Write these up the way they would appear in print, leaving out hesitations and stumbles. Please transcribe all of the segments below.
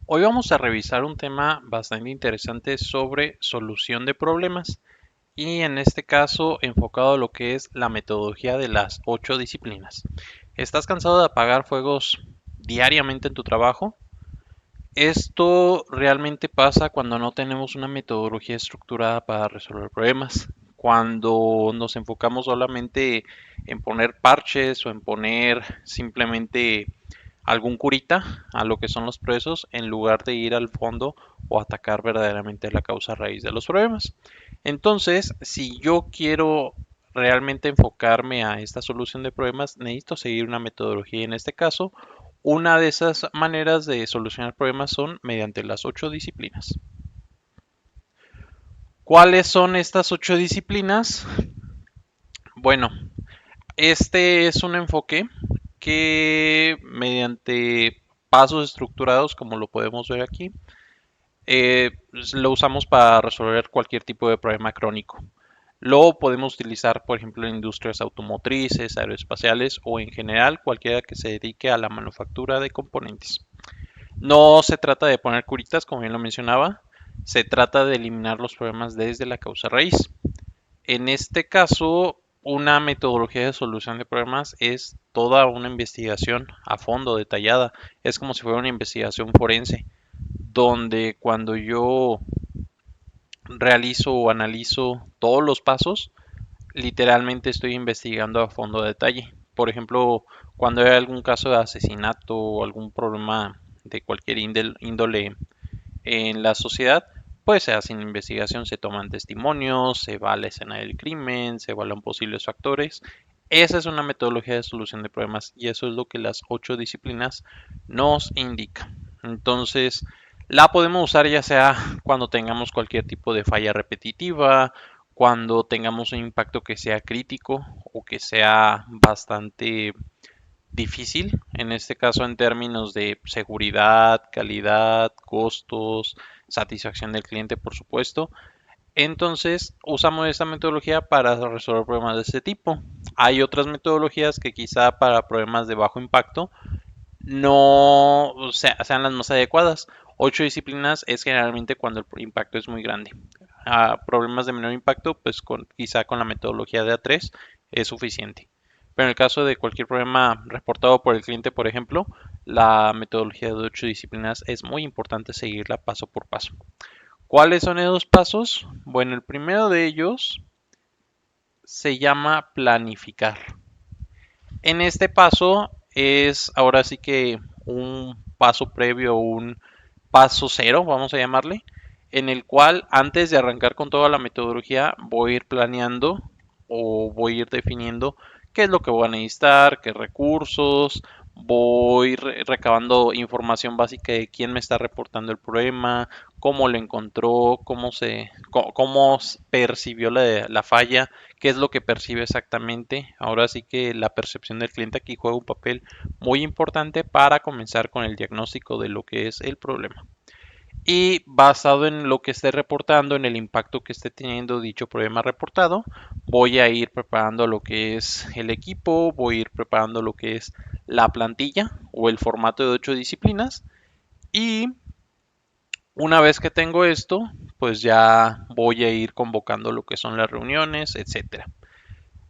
Hoy vamos a revisar un tema bastante interesante sobre solución de problemas y en este caso enfocado a lo que es la metodología de las 8 disciplinas. ¿Estás cansado de apagar fuegos diariamente en tu trabajo? Esto realmente pasa cuando no tenemos una metodología estructurada para resolver problemas. Cuando nos enfocamos solamente en poner parches o en poner simplemente algún curita a lo que son los procesos en lugar de ir al fondo o atacar verdaderamente la causa raíz de los problemas. Entonces, si yo quiero realmente enfocarme a esta solución de problemas, necesito seguir una metodología. En este caso, una de esas maneras de solucionar problemas son mediante las 8 disciplinas. ¿Cuáles son estas 8 disciplinas? Bueno, este es un enfoque que mediante pasos estructurados, como lo podemos ver aquí, lo usamos para resolver cualquier tipo de problema crónico. Lo podemos utilizar, por ejemplo, en industrias automotrices, aeroespaciales o en general cualquiera que se dedique a la manufactura de componentes. No se trata de poner curitas, como bien lo mencionaba, se trata de eliminar los problemas desde la causa raíz. En este caso, una metodología de solución de problemas es toda una investigación a fondo, detallada. Es como si fuera una investigación forense, donde cuando yo realizo o analizo todos los pasos, literalmente estoy investigando a fondo de detalle. Por ejemplo, cuando hay algún caso de asesinato o algún problema de cualquier índole en la sociedad, pues se hace investigación, se toman testimonios, se va a la escena del crimen, se evalúan posibles factores. Esa es una metodología de solución de problemas y eso es lo que las 8 disciplinas nos indican. Entonces, la podemos usar ya sea cuando tengamos cualquier tipo de falla repetitiva, cuando tengamos un impacto que sea crítico o que sea bastante difícil, en este caso en términos de seguridad, calidad, costos, satisfacción del cliente, por supuesto. Entonces, usamos esta metodología para resolver problemas de este tipo. Hay otras metodologías que quizá para problemas de bajo impacto no sean las más adecuadas. 8 disciplinas es generalmente cuando el impacto es muy grande. A problemas de menor impacto, pues quizá con la metodología de A3 es suficiente. Pero en el caso de cualquier problema reportado por el cliente, por ejemplo, la metodología de 8 disciplinas es muy importante seguirla paso por paso. ¿Cuáles son esos pasos? Bueno, el primero de ellos se llama planificar. En este paso es ahora sí que un paso previo, un paso cero, vamos a llamarle, en el cual antes de arrancar con toda la metodología voy a ir planeando o voy a ir definiendo qué es lo que voy a necesitar, qué recursos, voy recabando información básica de quién me está reportando el problema, cómo lo encontró, cómo percibió la falla, qué es lo que percibe exactamente. Ahora sí que la percepción del cliente aquí juega un papel muy importante para comenzar con el diagnóstico de lo que es el problema. Y basado en lo que esté reportando, en el impacto que esté teniendo dicho problema reportado, voy a ir preparando lo que es el equipo, voy a ir preparando lo que es la plantilla o el formato de 8 disciplinas. Y una vez que tengo esto, pues ya voy a ir convocando lo que son las reuniones, etcétera.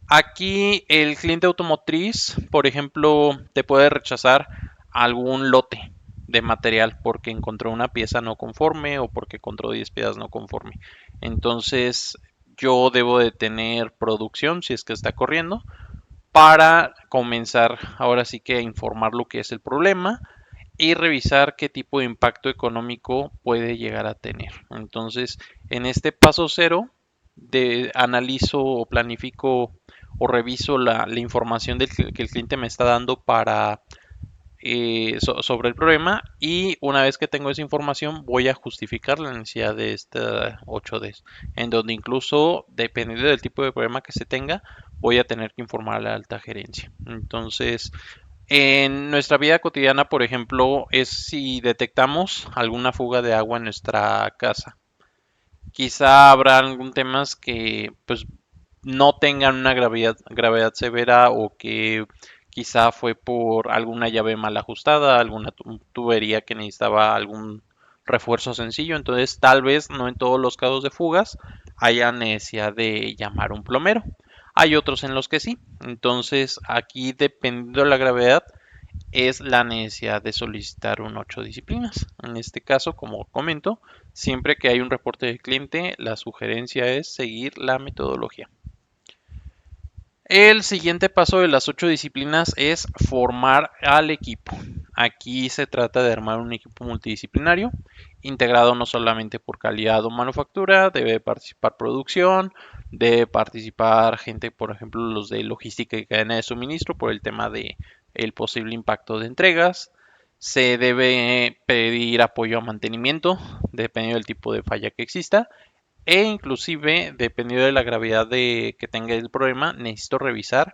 Aquí el cliente automotriz, por ejemplo, te puede rechazar algún lote de material porque encontró una pieza no conforme o porque encontró 10 piezas no conforme. Entonces, yo debo de tener producción si es que está corriendo para comenzar ahora sí que a informar lo que es el problema y revisar qué tipo de impacto económico puede llegar a tener. Entonces, en este paso cero, analizo o planifico o reviso la información que el cliente me está dando para sobre el problema y una vez que tengo esa información voy a justificar la necesidad de esta 8D, en donde incluso dependiendo del tipo de problema que se tenga voy a tener que informar a la alta gerencia. Entonces, en nuestra vida cotidiana, por ejemplo, es si detectamos alguna fuga de agua en nuestra casa. Quizá habrá algún temas que pues no tengan una gravedad severa o que quizá fue por alguna llave mal ajustada, alguna tubería que necesitaba algún refuerzo sencillo. Entonces, tal vez no en todos los casos de fugas haya necesidad de llamar a un plomero. Hay otros en los que sí. Entonces, aquí dependiendo de la gravedad, es la necesidad de solicitar un 8 disciplinas. En este caso, como comento, siempre que hay un reporte del cliente, la sugerencia es seguir la metodología. El siguiente paso de las 8 disciplinas es formar al equipo. Aquí se trata de armar un equipo multidisciplinario, integrado no solamente por calidad o manufactura, debe participar producción, debe participar gente, por ejemplo, los de logística y cadena de suministro por el tema de el posible impacto de entregas. Se debe pedir apoyo a mantenimiento, dependiendo del tipo de falla que exista. E inclusive, dependiendo de la gravedad de que tenga el problema, necesito revisar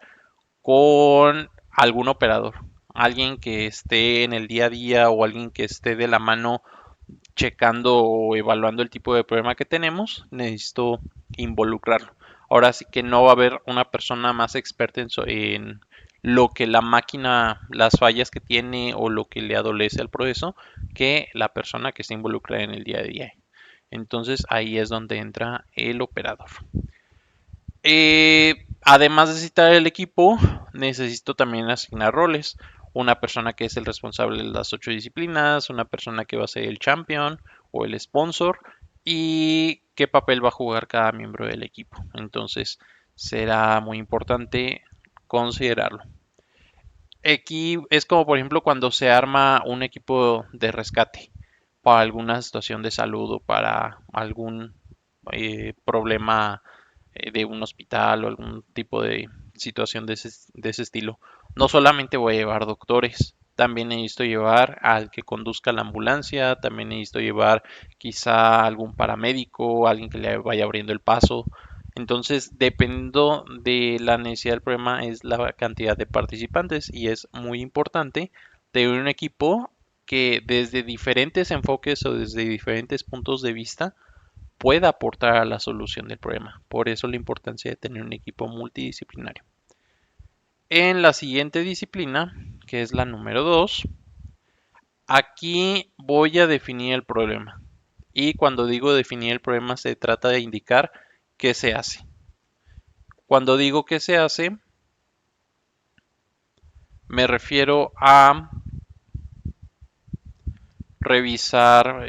con algún operador. Alguien que esté en el día a día o alguien que esté de la mano checando o evaluando el tipo de problema que tenemos, necesito involucrarlo. Ahora sí que no va a haber una persona más experta en lo que la máquina, las fallas que tiene o lo que le adolece al proceso, que la persona que está involucrada en el día a día. Entonces ahí es donde entra el operador. Además de citar el equipo, necesito también asignar roles. Una persona que es el responsable de las 8 disciplinas, una persona que va a ser el champion o el sponsor y qué papel va a jugar cada miembro del equipo. Entonces será muy importante considerarlo. Aquí es como por ejemplo cuando se arma un equipo de rescate para alguna situación de salud o para algún problema de un hospital o algún tipo de situación de ese estilo. No solamente voy a llevar doctores, también necesito llevar al que conduzca la ambulancia, también necesito llevar quizá algún paramédico, alguien que le vaya abriendo el paso. Entonces, dependiendo de la necesidad del problema, es la cantidad de participantes y es muy importante tener un equipo que desde diferentes enfoques o desde diferentes puntos de vista pueda aportar a la solución del problema. Por eso la importancia de tener un equipo multidisciplinario. En la siguiente disciplina, que es la número 2, aquí voy a definir el problema. Y cuando digo definir el problema se trata de indicar qué se hace. Cuando digo qué se hace, me refiero a revisar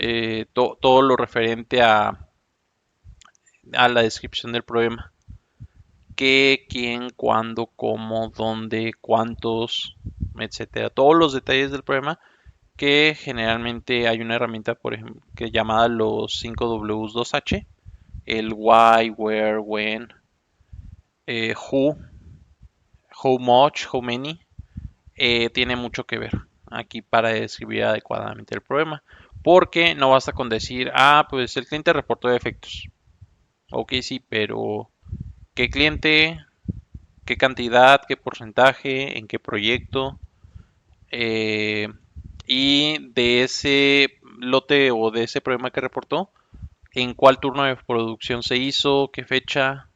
todo lo referente a la descripción del problema. Qué, quién, cuándo, cómo, dónde, cuántos, etcétera. Todos los detalles del problema que generalmente hay una herramienta por ejemplo que llamada los 5W2H, el why, where, when, who, how much, how many, tiene mucho que ver aquí para describir adecuadamente el problema. Porque no basta con decir, ah, pues el cliente reportó defectos. Ok, sí, pero ¿qué cliente? ¿Qué cantidad? ¿Qué porcentaje? ¿En qué proyecto? Eh, y de ese lote o de ese problema que reportó, ¿en cuál turno de producción se hizo? ¿Qué fecha?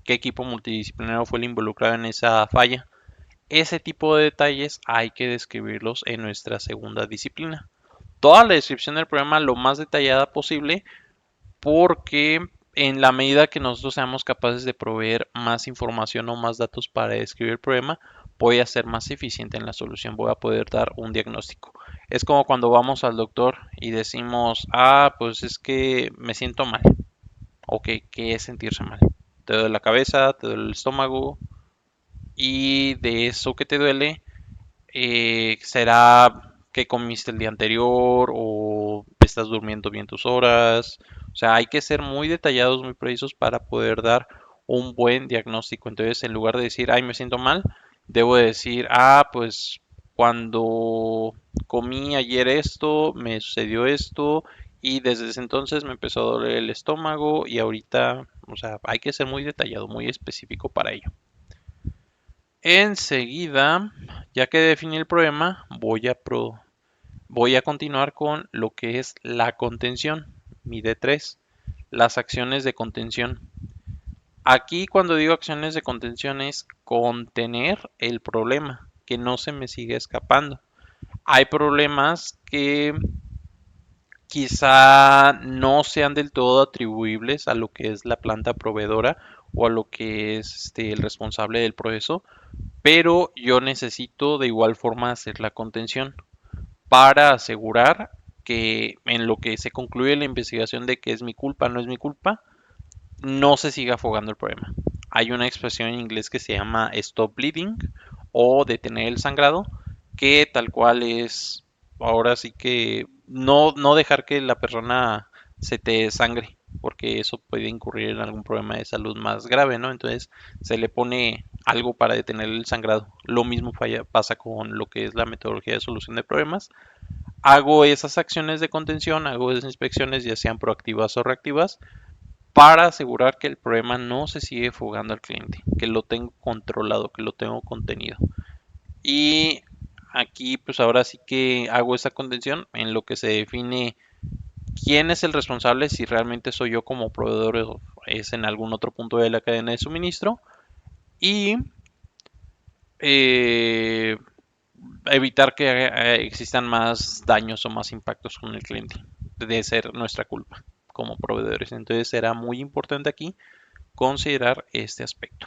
¿Qué equipo multidisciplinario fue el involucrado en esa falla? Ese tipo de detalles hay que describirlos en nuestra segunda disciplina. Toda la descripción del problema lo más detallada posible porque en la medida que nosotros seamos capaces de proveer más información o más datos para describir el problema, voy a ser más eficiente en la solución, voy a poder dar un diagnóstico. Es como cuando vamos al doctor y decimos, ah, pues es que me siento mal. Ok, ¿qué es sentirse mal? Te duele la cabeza, te duele el estómago y de eso que te duele, será que comiste el día anterior o estás durmiendo bien tus horas. O sea, hay que ser muy detallados, muy precisos para poder dar un buen diagnóstico. Entonces, en lugar de decir, ay, me siento mal, debo decir, ah, pues cuando comí ayer esto, me sucedió esto y desde ese entonces me empezó a doler el estómago y ahorita, o sea, hay que ser muy detallado, muy específico para ello. Enseguida, ya que definí el problema, voy a continuar con lo que es la contención, mi D3, las acciones de contención. Aquí cuando digo acciones de contención es contener el problema, que no se me siga escapando. Hay problemas que quizá no sean del todo atribuibles a lo que es la planta proveedora o a lo que es el responsable del proceso, pero yo necesito de igual forma hacer la contención para asegurar que en lo que se concluye la investigación de que es mi culpa, no es mi culpa, no se siga afogando el problema. Hay una expresión en inglés que se llama stop bleeding o detener el sangrado, que tal cual es, ahora sí que no dejar que la persona se te sangre, porque eso puede incurrir en algún problema de salud más grave, ¿no? Entonces se le pone algo para detener el sangrado. Lo mismo pasa con lo que es la metodología de solución de problemas. Hago esas acciones de contención, hago esas inspecciones, ya sean proactivas o reactivas, para asegurar que el problema no se sigue fugando al cliente, que lo tengo controlado, que lo tengo contenido. Y aquí pues ahora sí que hago esa contención en lo que se define quién es el responsable, si realmente soy yo como proveedor o es en algún otro punto de la cadena de suministro. Y eh, evitar que existan más daños o más impactos con el cliente, de ser nuestra culpa como proveedores. Entonces será muy importante aquí considerar este aspecto.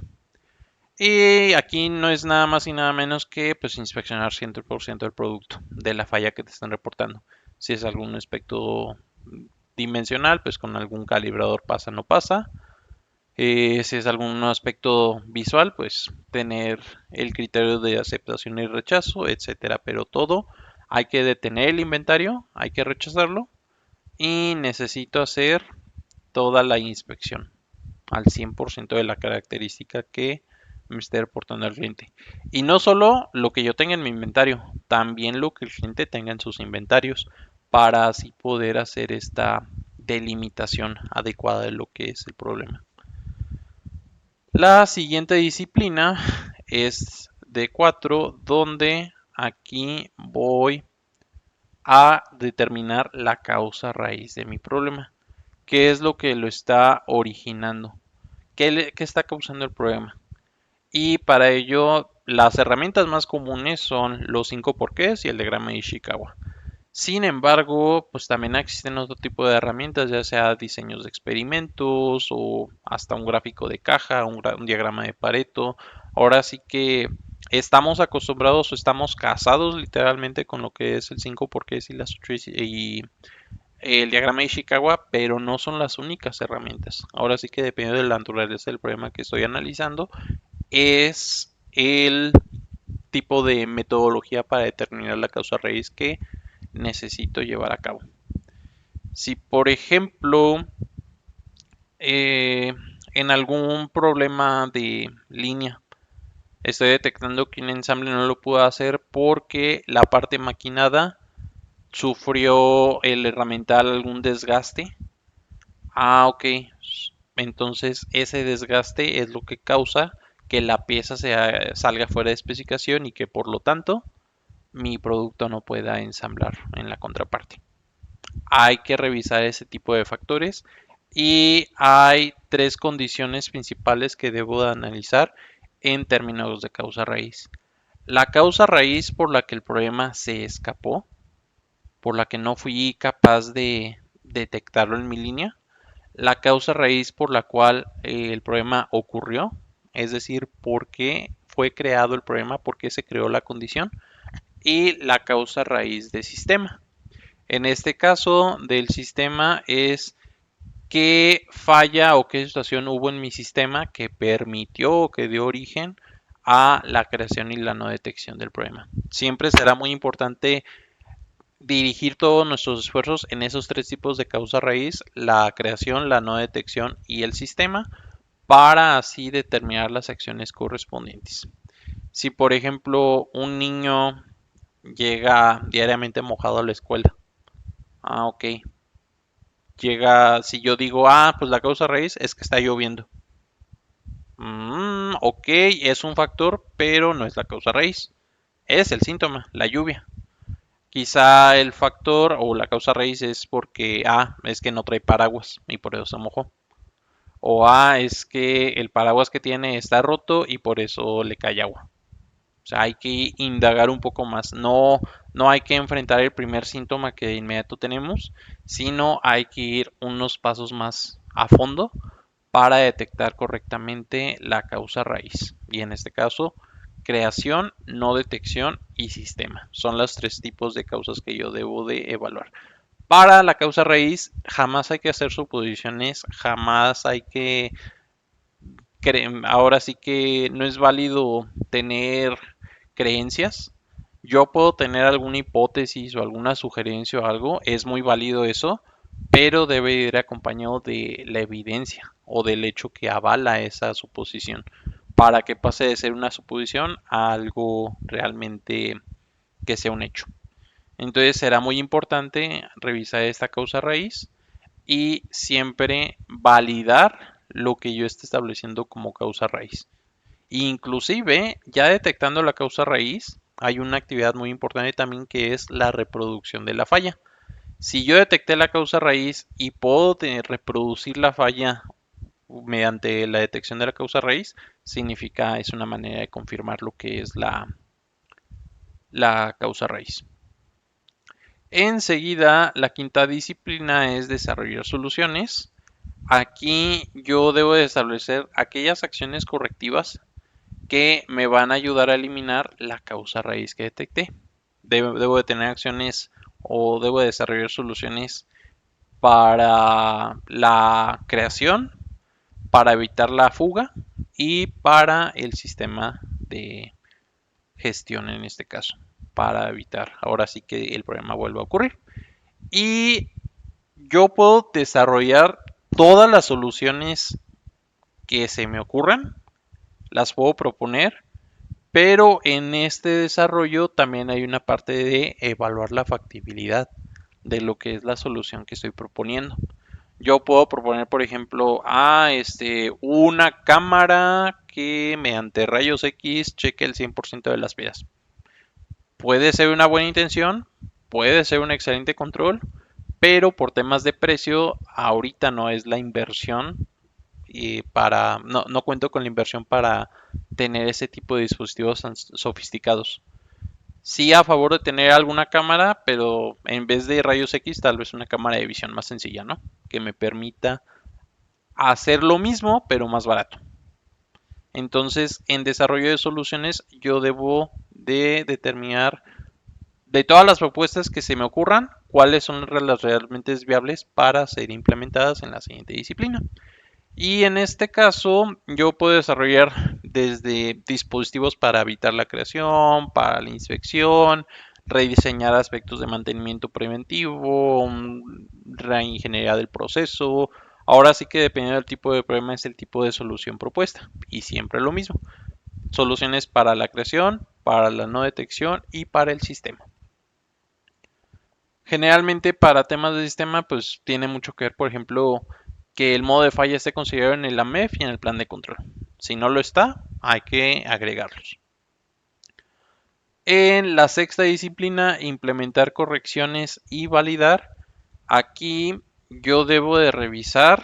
Y aquí no es nada más y nada menos que pues inspeccionar 100% del producto de la falla que te están reportando. Si es algún aspecto dimensional, pues con algún calibrador pasa no pasa. Si es algún aspecto visual, pues tener el criterio de aceptación y rechazo, etcétera. Pero todo hay que detener el inventario, hay que rechazarlo y necesito hacer toda la inspección al 100% de la característica que me esté reportando al cliente. Y no solo lo que yo tenga en mi inventario, también lo que el cliente tenga en sus inventarios para así poder hacer esta delimitación adecuada de lo que es el problema. La siguiente disciplina es de 4, donde aquí voy a determinar la causa raíz de mi problema. ¿Qué es lo que lo está originando? ¿Qué está causando el problema? Y para ello, las herramientas más comunes son los 5 porqués y el diagrama de Ishikawa. Sin embargo, pues también existen otro tipo de herramientas, ya sea diseños de experimentos o hasta un gráfico de caja, un diagrama de Pareto. Ahora sí que estamos acostumbrados o estamos casados literalmente con lo que es el 5 porqués y las y el diagrama de Ishikawa, pero no son las únicas herramientas. Ahora sí que depende de la naturaleza del problema que estoy analizando, es el tipo de metodología para determinar la causa raíz que necesito llevar a cabo. Si por ejemplo en algún problema de línea estoy detectando que un ensamble no lo puedo hacer porque la parte maquinada sufrió el herramental algún desgaste. Ok. Entonces ese desgaste es lo que causa que la pieza salga fuera de especificación y que por lo tanto mi producto no pueda ensamblar en la contraparte. Hay que revisar ese tipo de factores y hay tres condiciones principales que debo de analizar en términos de causa raíz. La causa raíz por la que el problema se escapó, por la que no fui capaz de detectarlo en mi línea, la causa raíz por la cual el problema ocurrió, es decir, por qué fue creado el problema, por qué se creó la condición, y la causa raíz del sistema. En este caso del sistema es qué falla o qué situación hubo en mi sistema que permitió o que dio origen a la creación y la no detección del problema. Siempre será muy importante dirigir todos nuestros esfuerzos en esos tres tipos de causa raíz, la creación, la no detección y el sistema, para así determinar las acciones correspondientes. Si por ejemplo un niño llega diariamente mojado a la escuela, ok, si yo digo, pues la causa raíz es que está lloviendo. Ok, es un factor, pero no es la causa raíz. Es el síntoma, la lluvia. Quizá el factor o la causa raíz es porque es que no trae paraguas y por eso se mojó. O es que el paraguas que tiene está roto y por eso le cae agua. O sea, hay que indagar un poco más. No hay que enfrentar el primer síntoma que de inmediato tenemos, sino hay que ir unos pasos más a fondo para detectar correctamente la causa raíz. Y en este caso, creación, no detección y sistema. Son los tres tipos de causas que yo debo de evaluar. Para la causa raíz, jamás hay que hacer suposiciones, jamás hay que... Ahora sí que no es válido tener creencias. Yo puedo tener alguna hipótesis o alguna sugerencia o algo, es muy válido eso, pero debe ir acompañado de la evidencia o del hecho que avala esa suposición para que pase de ser una suposición a algo realmente que sea un hecho. Entonces será muy importante revisar esta causa raíz y siempre validar lo que yo esté estableciendo como causa raíz. Inclusive, ya detectando la causa raíz, hay una actividad muy importante también que es la reproducción de la falla. Si yo detecté la causa raíz y puedo reproducir la falla mediante la detección de la causa raíz, significa es una manera de confirmar lo que es la causa raíz. Enseguida, la quinta disciplina es desarrollar soluciones. Aquí yo debo de establecer aquellas acciones correctivas que me van a ayudar a eliminar la causa raíz que detecté. Debo de tener acciones o debo de desarrollar soluciones para la creación, para evitar la fuga y para el sistema de gestión en este caso, para evitar ahora sí que el problema vuelva a ocurrir. Y yo puedo desarrollar todas las soluciones que se me ocurran, las puedo proponer, pero en este desarrollo también hay una parte de evaluar la factibilidad de lo que es la solución que estoy proponiendo. Yo puedo proponer, por ejemplo, una cámara que mediante rayos X cheque el 100% de las vidas. Puede ser una buena intención, puede ser un excelente control, pero por temas de precio, ahorita no es la inversión no cuento con la inversión para tener ese tipo de dispositivos tan sofisticados. Sí a favor de tener alguna cámara, pero en vez de rayos X, tal vez una cámara de visión más sencilla, ¿no? Que me permita hacer lo mismo, pero más barato. Entonces, en desarrollo de soluciones, yo debo de determinar de todas las propuestas que se me ocurran, cuáles son las realmente viables para ser implementadas en la siguiente disciplina. Y en este caso, yo puedo desarrollar desde dispositivos para evitar la creación, para la inspección, rediseñar aspectos de mantenimiento preventivo, reingeniería del proceso. Ahora sí que dependiendo del tipo de problema es el tipo de solución propuesta. Y siempre lo mismo. Soluciones para la creación, para la no detección y para el sistema. Generalmente para temas de sistema pues tiene mucho que ver, por ejemplo, que el modo de falla esté considerado en el AMEF y en el plan de control. Si no lo está, hay que agregarlos. En la sexta disciplina, implementar correcciones y validar. Aquí yo debo de revisar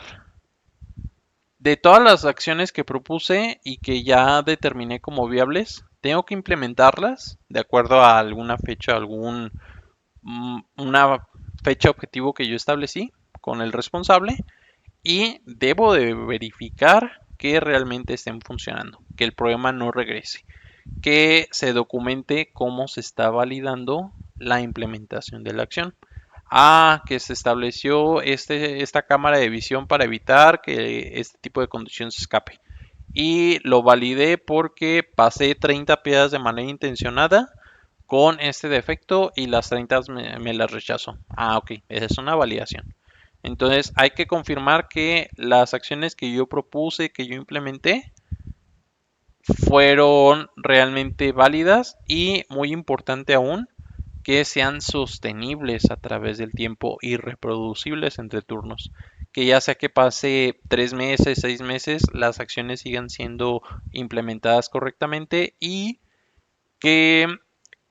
de todas las acciones que propuse y que ya determiné como viables, tengo que implementarlas de acuerdo a alguna fecha, una fecha objetivo que yo establecí con el responsable y debo de verificar que realmente estén funcionando, que el problema no regrese, que se documente cómo se está validando la implementación de la acción. Que se estableció esta cámara de visión para evitar que este tipo de condición se escape. Y lo validé porque pasé 30 piedras de manera intencionada con este defecto y las 30 me las rechazó. Ok, esa es una validación. Entonces hay que confirmar que las acciones que yo propuse, que yo implementé, fueron realmente válidas y muy importante aún, que sean sostenibles a través del tiempo y reproducibles entre turnos. Que ya sea que pase 3 meses, 6 meses, las acciones sigan siendo implementadas correctamente y que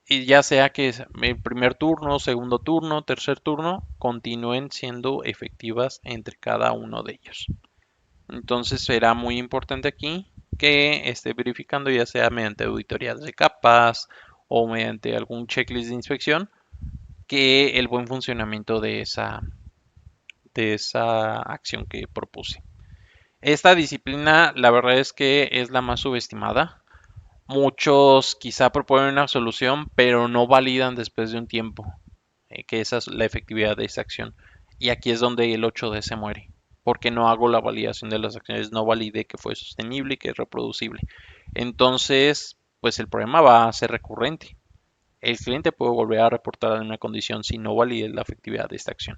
ya sea que el primer turno, segundo turno, tercer turno, continúen siendo efectivas entre cada uno de ellos. Entonces será muy importante aquí que esté verificando, ya sea mediante auditorías de capas o mediante algún checklist de inspección, que el buen funcionamiento de esa acción que propuse. Esta disciplina, la verdad es que es la más subestimada. Muchos quizá proponen una solución, pero no validan después de un tiempo que esa es la efectividad de esa acción. Y aquí es donde el 8D se muere, porque no hago la validación de las acciones, no validé que fue sostenible y que es reproducible. Entonces, pues el problema va a ser recurrente. El cliente puede volver a reportar una condición si no valide la efectividad de esta acción.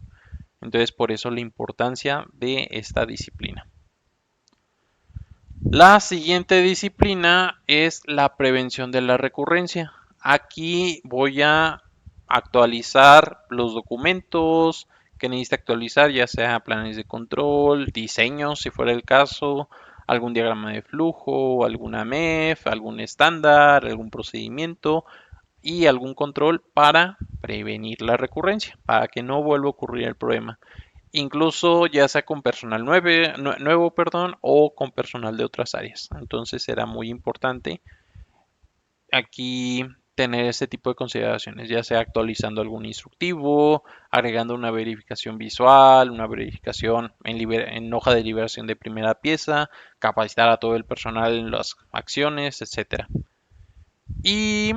Entonces, por eso la importancia de esta disciplina. La siguiente disciplina es la prevención de la recurrencia. Aquí voy a actualizar los documentos que necesita actualizar, ya sea planes de control, diseños, si fuera el caso, algún diagrama de flujo, alguna MEF, algún estándar, algún procedimiento y algún control para prevenir la recurrencia, para que no vuelva a ocurrir el problema. Incluso ya sea con personal nuevo, perdón, o con personal de otras áreas. Entonces será muy importante aquí tener este tipo de consideraciones, ya sea actualizando algún instructivo, agregando una verificación visual, una verificación en hoja de liberación de primera pieza, capacitar a todo el personal en las acciones, etcétera. Y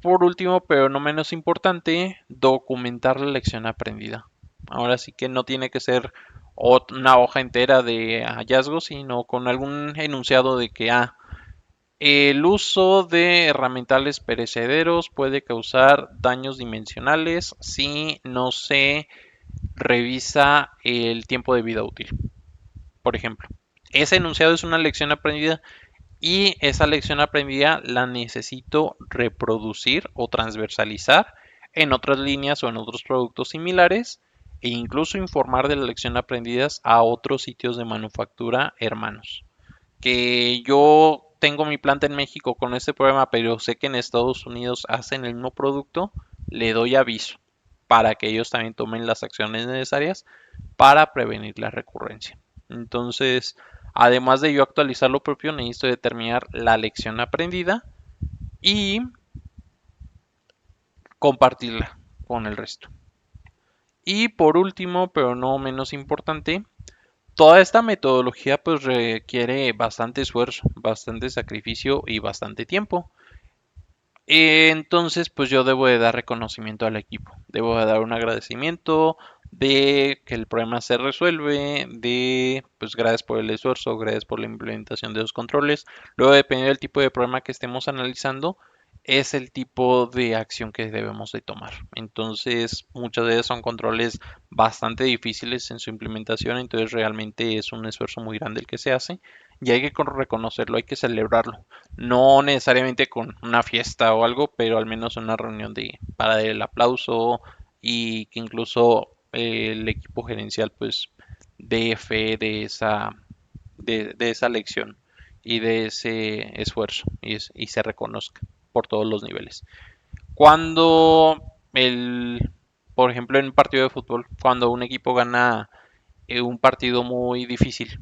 por último, pero no menos importante, documentar la lección aprendida. Ahora sí que no tiene que ser una hoja entera de hallazgos, sino con algún enunciado de que el uso de herramientales perecederos puede causar daños dimensionales si no se revisa el tiempo de vida útil, por ejemplo. Ese enunciado es una lección aprendida y esa lección aprendida la necesito reproducir o transversalizar en otras líneas o en otros productos similares e incluso informar de la lección aprendidas a otros sitios de manufactura hermanos. Que yo tengo mi planta en México con este problema, pero sé que en Estados Unidos hacen el mismo producto, le doy aviso para que ellos también tomen las acciones necesarias para prevenir la recurrencia. Entonces, además de yo actualizar lo propio, necesito determinar la lección aprendida y compartirla con el resto. Y por último, pero no menos importante, toda esta metodología pues requiere bastante esfuerzo, bastante sacrificio y bastante tiempo. Entonces, pues yo debo de dar reconocimiento al equipo, debo de dar un agradecimiento de que el problema se resuelve, de pues gracias por el esfuerzo, gracias por la implementación de los controles. Luego, dependiendo del tipo de problema que estemos analizando, es el tipo de acción que debemos de tomar. Entonces, muchas veces son controles bastante difíciles en su implementación, entonces realmente es un esfuerzo muy grande el que se hace y hay que reconocerlo, hay que celebrarlo. No necesariamente con una fiesta o algo, pero al menos una reunión para dar el aplauso y que incluso el equipo gerencial pues dé fe de esa lección y de ese esfuerzo y se reconozca por todos los niveles. Cuando por ejemplo en un partido de fútbol, cuando un equipo gana un partido muy difícil,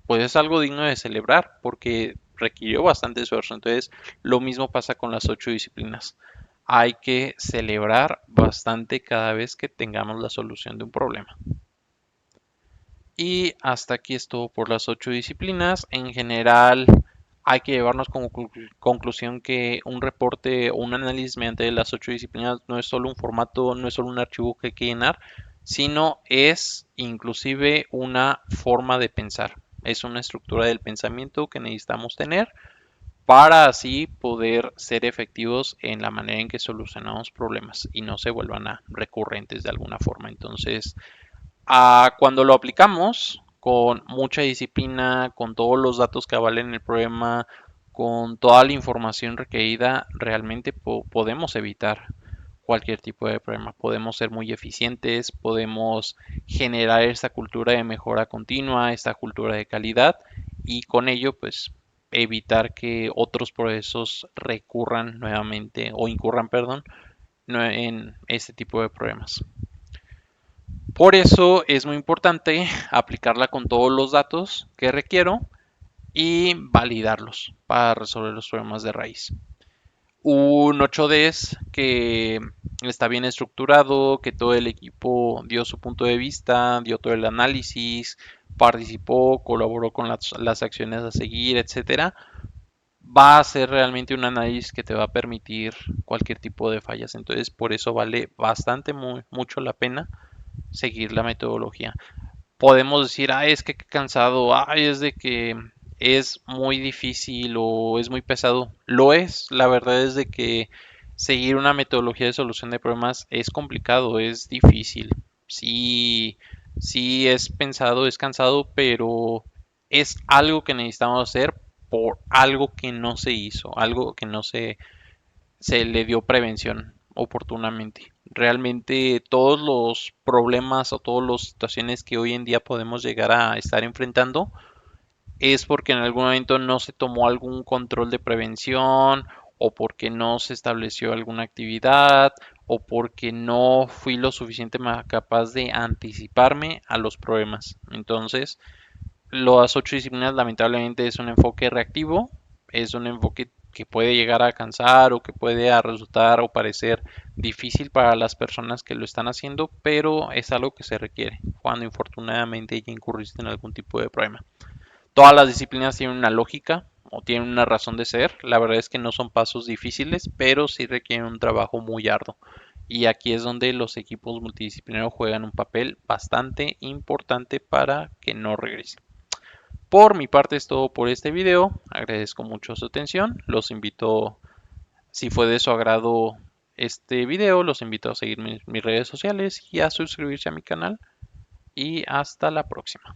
pues es algo digno de celebrar porque requirió bastante esfuerzo. Entonces, lo mismo pasa con las 8 disciplinas. Hay que celebrar bastante cada vez que tengamos la solución de un problema. Y hasta aquí estuvo por las 8 disciplinas. En general, hay que llevarnos como conclusión que un reporte o un análisis mediante las 8 disciplinas no es solo un formato, no es solo un archivo que hay que llenar, sino es inclusive una forma de pensar. Es una estructura del pensamiento que necesitamos tener para así poder ser efectivos en la manera en que solucionamos problemas y no se vuelvan a recurrentes de alguna forma. Entonces, cuando lo aplicamos con mucha disciplina, con todos los datos que avalen el problema, con toda la información requerida, realmente podemos evitar cualquier tipo de problema. Podemos ser muy eficientes, podemos generar esta cultura de mejora continua, esta cultura de calidad y con ello pues evitar que otros procesos recurran nuevamente o incurran, perdón, en este tipo de problemas. Por eso es muy importante aplicarla con todos los datos que requiero y validarlos para resolver los problemas de raíz. Un 8D es que está bien estructurado, que todo el equipo dio su punto de vista, dio todo el análisis, participó, colaboró con las acciones a seguir, etcétera. Va a ser realmente un análisis que te va a permitir cualquier tipo de fallas. Entonces, por eso vale bastante mucho la pena seguir la metodología. Podemos decir, es que qué cansado, es de que es muy difícil o es muy pesado. Lo es, la verdad es de que seguir una metodología de solución de problemas es complicado, es difícil. Sí, sí es pensado, es cansado, pero es algo que necesitamos hacer por algo que no se hizo, algo que no se le dio prevención oportunamente. Realmente todos los problemas o todas las situaciones que hoy en día podemos llegar a estar enfrentando es porque en algún momento no se tomó algún control de prevención o porque no se estableció alguna actividad o porque no fui lo suficientemente capaz de anticiparme a los problemas. Entonces, las 8 disciplinas lamentablemente es un enfoque reactivo, es un enfoque que puede llegar a cansar o que puede resultar o parecer difícil para las personas que lo están haciendo, pero es algo que se requiere cuando infortunadamente ya incurriste en algún tipo de problema. Todas las disciplinas tienen una lógica o tienen una razón de ser. La verdad es que no son pasos difíciles, pero sí requieren un trabajo muy arduo. Y aquí es donde los equipos multidisciplinarios juegan un papel bastante importante para que no regresen. Por mi parte es todo por este video. Agradezco mucho su atención. Los invito, si fue de su agrado este video, los invito a seguir mis redes sociales y a suscribirse a mi canal. Y hasta la próxima.